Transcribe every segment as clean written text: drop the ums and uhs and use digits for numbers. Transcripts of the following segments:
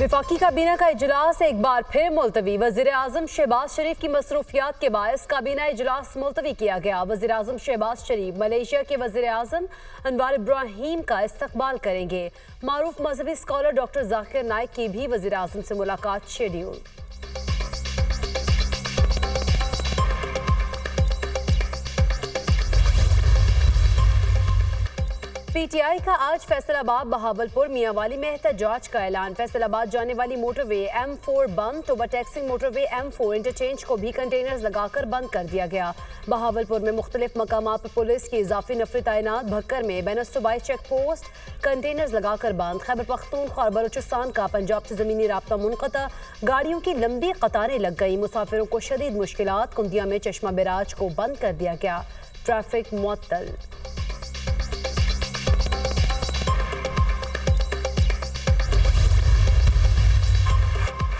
वफाकी काबीना का इजलास एक बार फिर मुलतवी। वज़ीर आज़म शहबाज शरीफ की मसरूफियात के बायस काबीना इजलास मुलतवी किया गया। वज़ीर आज़म शहबाज शरीफ मलेशिया के वज़ीर आज़म अनवार इब्राहीम का इस्तकबाल करेंगे। मारूफ मजहबी स्कॉलर डॉक्टर जाकिर नाइक की भी वज़ीर आज़म से मुलाकात शेड्यूल। पीटीआई का आज फैसलाबाद बहावलपुर मियांवाली में एहतजाज का ऐलान। फैसलाबाद जाने वाली मोटरवे M4 बंद, over taxing motorway M4 interchange को भी कंटेनर्स लगाकर बंद कर दिया गया। बहावलपुर में मुख्तलिफ मकामात पर पुलिस की इजाफी नफरी तैनात। भक्कर में बैन-उस-सूबाई चेक पोस्ट कंटेनर्स लगाकर बंद। खैबर पख्तूनख्वा और बलूचिस्तान का पंजाब से ज़मीनी राब्ता मुनक़ता। गाड़ियों की लंबी कतारें लग गई। मुसाफिरों को शदीद मुश्किलात। कुंदिया में चश्मा बैराज को बंद कर दिया गया। ट्रैफिक मुअत्तल।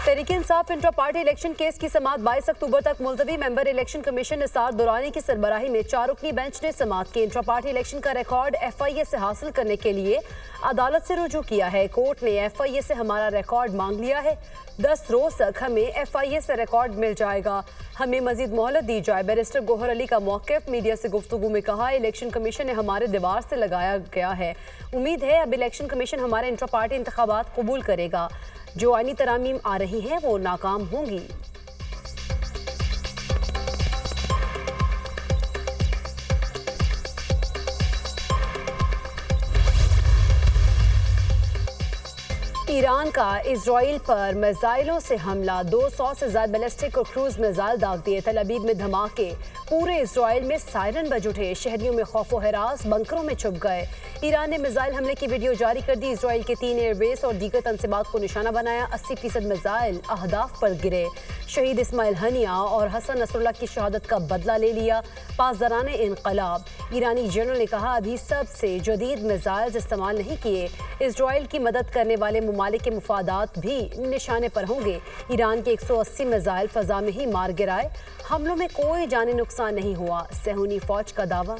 Tehreek-e-Insaf intra party election case की समाअत 22 अक्टूबर तक मुलतवी। Member election commission Nisar Durrani की सरबराही में 4 रुकनी बेंच ने समाअत की। इंट्रा पार्टी इलेक्शन का रिकॉर्ड FIA से हासिल करने के लिए अदालत से रुजू किया है। कोर्ट ने FIA से हमारा रिकॉर्ड मांग लिया है। 10 रोज तक हमें FIA से रिकॉर्ड मिल जाएगा। हमें मजीद मोहलत दी जाए। बैरिस्टर गोहर अली का मौक़िफ़। मीडिया से गुफ्तगू में कहा, इलेक्शन कमीशन ने हमारे दीवार से लगाया गया है। उम्मीद है अब इलेक्शन कमीशन हमारे इंट्रा पार्टी इंतखाबात कबूल करेगा। जो आईनी तरामीम आ रही हैं वो नाकाम होंगी। ईरान का इजराइल पर मिसाइलों से हमला। 200 से ज्यादा बैलिस्टिक और क्रूज मिसाइल दाग दिए। तल अबीब में धमाके। पूरे इजराइल में सायरन बज उठे। शहरियों में खौफ व हिरास। बंकरों में छुप गए। ईरान ने मिसाइल हमले की वीडियो जारी कर दी। इजराइल के 3 एयरबेस और दीगर तनसीबात को निशाना बनाया। 80% मिसाइल अहदाफ पर गिरे। शहीद इस्माइल हनिया और हसन नसरुल्लाह की शहादत का बदला ले लिया। पासदाराने इनकलाब। ईरानी जनरल ने कहा, अभी सबसे जदीद मिसाइल इस्तेमाल नहीं किए। इजराइल की मदद करने वाले ममालिक के मुफादात भी निशाने पर होंगे। ईरान के 180 मिसाइल फजा में ही मार गिराए। हमलों में कोई जानी नुकसान नहीं हुआ। सहूनी फौज का दावा।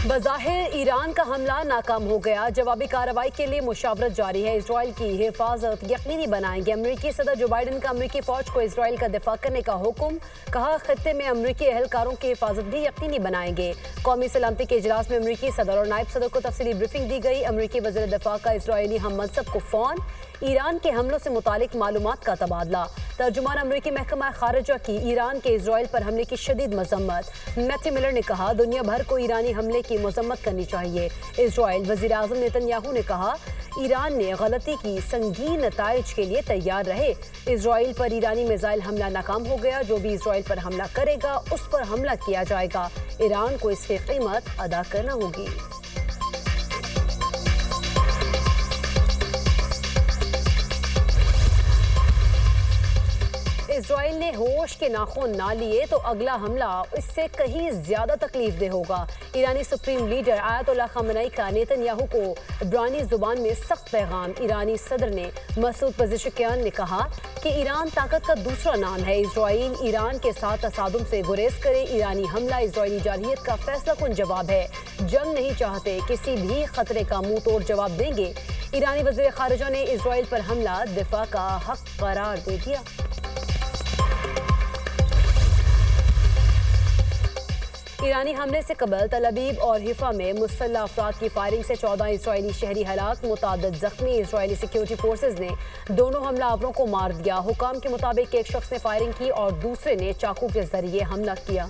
बज़ाहिर ईरान का हमला नाकाम हो गया। जवाबी कार्रवाई के लिए मुशावरत जारी है। इजराइल की हिफाजत यकीनी बनाएंगे। अमरीकी सदर जो बाइडन का अमरीकी फौज को इजराइल का दिफा करने का हुक्म। कहा, खत्ते में अमरीकी एहलकारों की हिफाजत भी यकीनी बनाएंगे। कौमी सलामती के इजलास में अमरीकी सदर और नायब सदर को तफसीली ब्रीफिंग दी गई। अमरीकी वज़ीर दिफा का इजरायली हम मनसब को फ़ोन। ईरान के हमलों से मुतालिक मालूमात का तबादला। तर्जुमान अमरीकी महकमा खारजा की ईरान के इजराइल पर हमले की शदीद मजम्मत। मैथ्यू मिलर ने कहा, दुनिया भर को ईरानी हमले की मजम्मत करनी चाहिए। इजराइल वज़ीर आज़म नेतन्याहू ने कहा, ईरान ने गलती की, संगीन नताइज के लिए तैयार रहे। इजराइल पर ईरानी मिसाइल हमला नाकाम हो गया। जो भी इजराइल पर हमला करेगा उस पर हमला किया जाएगा। ईरान को इसकी कीमत अदा करना होगी। इजराइल ने होश के नाखून ना लिए तो अगला हमला इससे कहीं ज्यादा तकलीफदेह होगा। ईरानी सुप्रीम लीडर आयतुल्लाह खामेनी का नेतन्याहू को इब्रानी जुबान में सख्त पैगाम। ईरानी सदर ने मसूद पेज़ेशकियान ने कहा कि ईरान ताकत का दूसरा नाम है। इजराइल ईरान के साथ तसादुम से गुरेज करे। ईरानी हमला इजरायली जारहियत का फैसला कुन जवाब है। जंग नहीं चाहते, किसी भी खतरे का मुंह तोड़ जवाब देंगे। ईरानी वज़ीर खारिजा ने इजराइल पर हमला दिफा का हक करार दे दिया। ईरानी हमले से कबल तल अबीब और हिफा में मुसल्लह अफराद की फायरिंग से 14 इजरायली शहरी हलाक, मुतादिद जख्मी। इजरायली सिक्योरिटी फोर्सेज ने दोनों हमलावरों को मार दिया। हुकाम के मुताबिक एक शख्स ने फायरिंग की और दूसरे ने चाकू के जरिए हमला किया।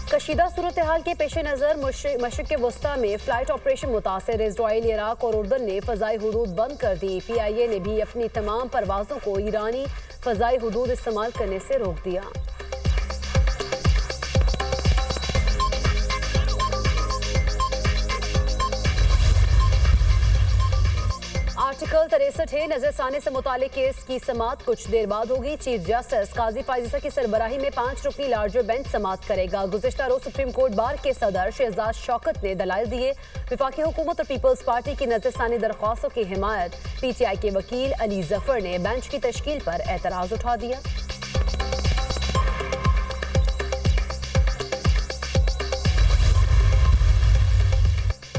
कशीदा सूरत हाल के पेश नज़र मशरिक़ वस्ता में फ़्लाइट ऑपरेशन मुतासर। इजराइल, इराक और उर्दन ने फ़ज़ाई हुदूद बंद कर दी। PIA ने भी अपनी तमाम परवाज़ों को ईरानी फ़ज़ाई हुदूद इस्तेमाल करने से रोक दिया। आर्टिकल 63 है। नजरसानी से मुतालिक केस की समाअत कुछ देर बाद होगी। चीफ जस्टिस काजी फाइजा की सरबराही में 5 रुकनी लार्जर बेंच समाअत करेगा। गुज़िश्ता रोज सुप्रीम कोर्ट बार के सदर शहजाद शौकत ने दलाइल दिए। वफाकी हुकूमत और पीपल्स पार्टी की नजरसानी दरख्वास्तों की हिमायत। PTI के वकील अली जफर ने बेंच की तश्कील पर एतराज उठा दिया।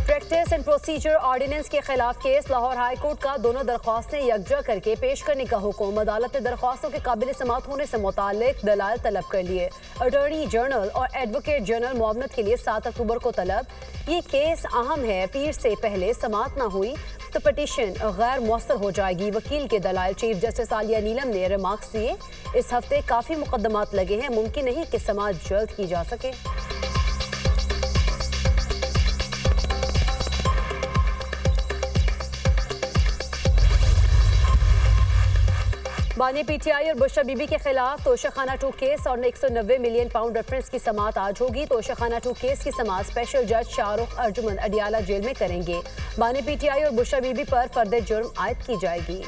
प्रैक्टिस एंड प्रोसीजर ऑर्डिनेंस के खिलाफ केस। लाहौर हाई कोर्ट का दोनों दरख्वास्तें यकजा करके पेश करने का हुक्म। अदालत ने दरख्वास्तों के काबिल समाअत होने से मुताल्लिक दलाइल तलब कर लिए। अटॉर्नी जनरल और एडवोकेट जनरल मुआवनत के लिए 7 अक्टूबर को तलब। ये केस अहम है, पीर से पहले समाअत न हुई तो पटिशन गैर मौसर हो जाएगी। वकील के दलाइल। चीफ जस्टिस आलिया नीलम ने रिमार्क्स दिए। इस हफ्ते काफ़ी मुकदमात लगे हैं, मुमकिन नहीं कि समाअत जल्द की जा सके। बानी PTI और बुशरा बीबी के खिलाफ तोशाखाना 2 केस और 190 मिलियन पाउंड रेफरेंस की समाअत आज होगी। तोशाखाना 2 केस की समाअत स्पेशल जज शाहरुख अर्जुमन अडियाला जेल में करेंगे। बानी PTI और बुशरा बीबी पर फर्द जुर्म आयद की जाएगी।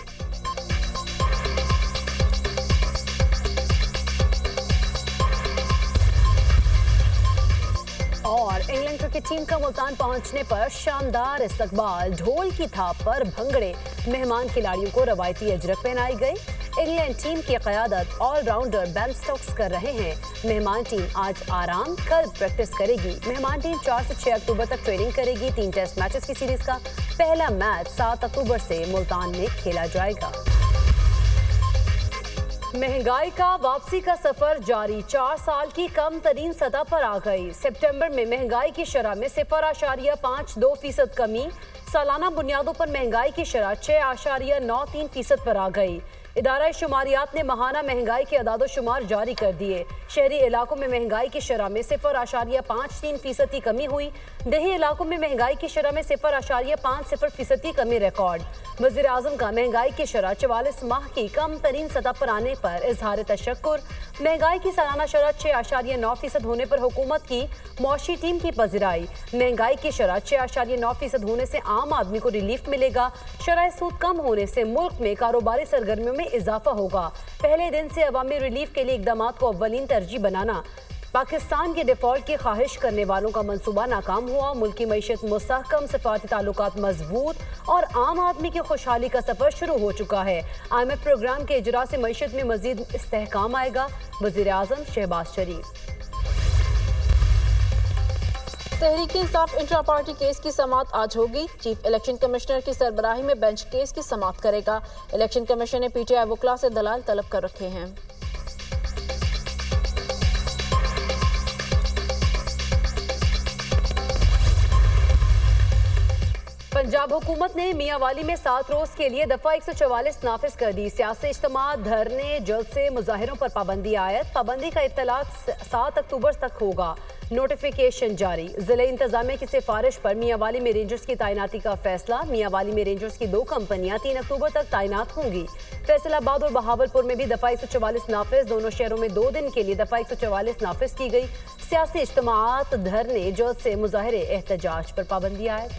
और इंग्लैंड क्रिकेट टीम का मुल्तान पहुंचने पर शानदार इस्तकबाल। ढोल की थाप पर भंगड़े। मेहमान खिलाड़ियों को रवायती अजरक पहनाई गई। इंग्लैंड टीम की क़यादत ऑलराउंडर बेन स्टोक्स कर रहे हैं। मेहमान टीम आज आराम, कल प्रैक्टिस करेगी। मेहमान टीम 4 से 6 अक्टूबर तक ट्रेनिंग करेगी। 3 टेस्ट मैचेस की सीरीज का पहला मैच 7 अक्टूबर से मुल्तान में खेला जाएगा। महंगाई का वापसी का सफर जारी। 4 साल की कम तरीन सतह पर आ गई। सितंबर में महंगाई की शरह में 0.52% कमी। सालाना बुनियादों पर महंगाई की शरह 6.93% पर आ गई। इदारा शुमारियात ने माहाना महंगाई के अदाद-ओ-शुमार जारी कर दिए। शहरी इलाकों में महंगाई की शरह में 0.53% की कमी हुई। देही इलाकों में महंगाई की शरह में 0.50% की कमी रिकॉर्ड। वज़ीर आज़म का महंगाई की शरह 44 माह की कम तरीन सतह पर आने पर इजहार तशक्कुर। महंगाई की सालाना शरह 6.9% होने पर हुकूमत की मौशी टीम की पज़िराई। महंगाई की शरह 6.9% होने से आम आदमी को रिलीफ मिलेगा। शरह सूद कम होने से मुल्क में कारोबारी सरगर्मियों में इजाफा होगा। पहले दिन से अवामी रिलीफ के लिए इकदामात को अव्वलीन तरजीह बनाना। पाकिस्तान के डिफॉल्ट की ख्वाहिश करने वालों का मंसूबा नाकाम हुआ। मुल्की मईशत मुस्तहकम, सफारती ताल्लुकात मजबूत और आम आदमी की खुशहाली का सफर शुरू हो चुका है। IMF प्रोग्राम के इजरा से मईशत में मजीद इस्तेहकाम आएगा। वज़ीर आज़म शहबाज शरीफ। Tehreek Insaf intra party case की समाअत आज होगी। चीफ इलेक्शन कमिश्नर की सरबराही में बेंच केस की समाअत करेगा। इलेक्शन कमीशन ने PTI वकला से दलाल तलब कर रखे हैं। पंजाब हुकूमत ने मियांवाली में 7 रोज के लिए दफा 144 नाफिज कर दी। सियासी इज्तिमा, धरने, जलसे, मुजाहिरों पर पाबंदी आयद। पाबंदी का इत्तलाक 7 अक्टूबर तक होगा। नोटिफिकेशन जारी। जिले इंतजामिया की सिफारिश पर मियांवाली में रेंजर्स की तैनाती का फैसला। मियांवाली में रेंजर्स की 2 कंपनियां 3 अक्टूबर तक तैनात होंगी। फैसलाबाद और बहावलपुर में भी दफा 144 नाफिज। दोनों शहरों में 2 दिन के लिए दफा 144 नाफिज की गई। सियासी इज्तिमात, धरने, जलसे, मुजाहिरे, एहतजाज पर पाबंदी आयद।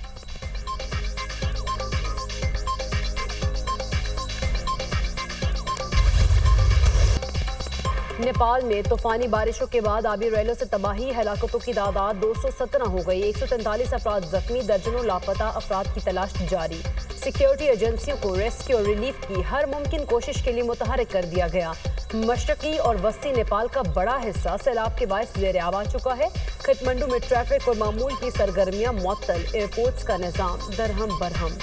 नेपाल में तूफानी बारिशों के बाद आबी रैलों से तबाही। हलाकतों की तादाद 217 हो गई। 143 अफराद जख्मी। दर्जनों लापता अफराद की तलाश जारी। सिक्योरिटी एजेंसियों को रेस्क्यू और रिलीफ की हर मुमकिन कोशिश के लिए मुतहरिक कर दिया गया। मशरकी और वस्ती नेपाल का बड़ा हिस्सा सैलाब के बायस ज़ेर-ए-आब आ चुका है। खटमंडू में ट्रैफिक और मामूल की सरगर्मियां मुअत्तल। एयरपोर्ट्स का निज़ाम दरहम बरहम।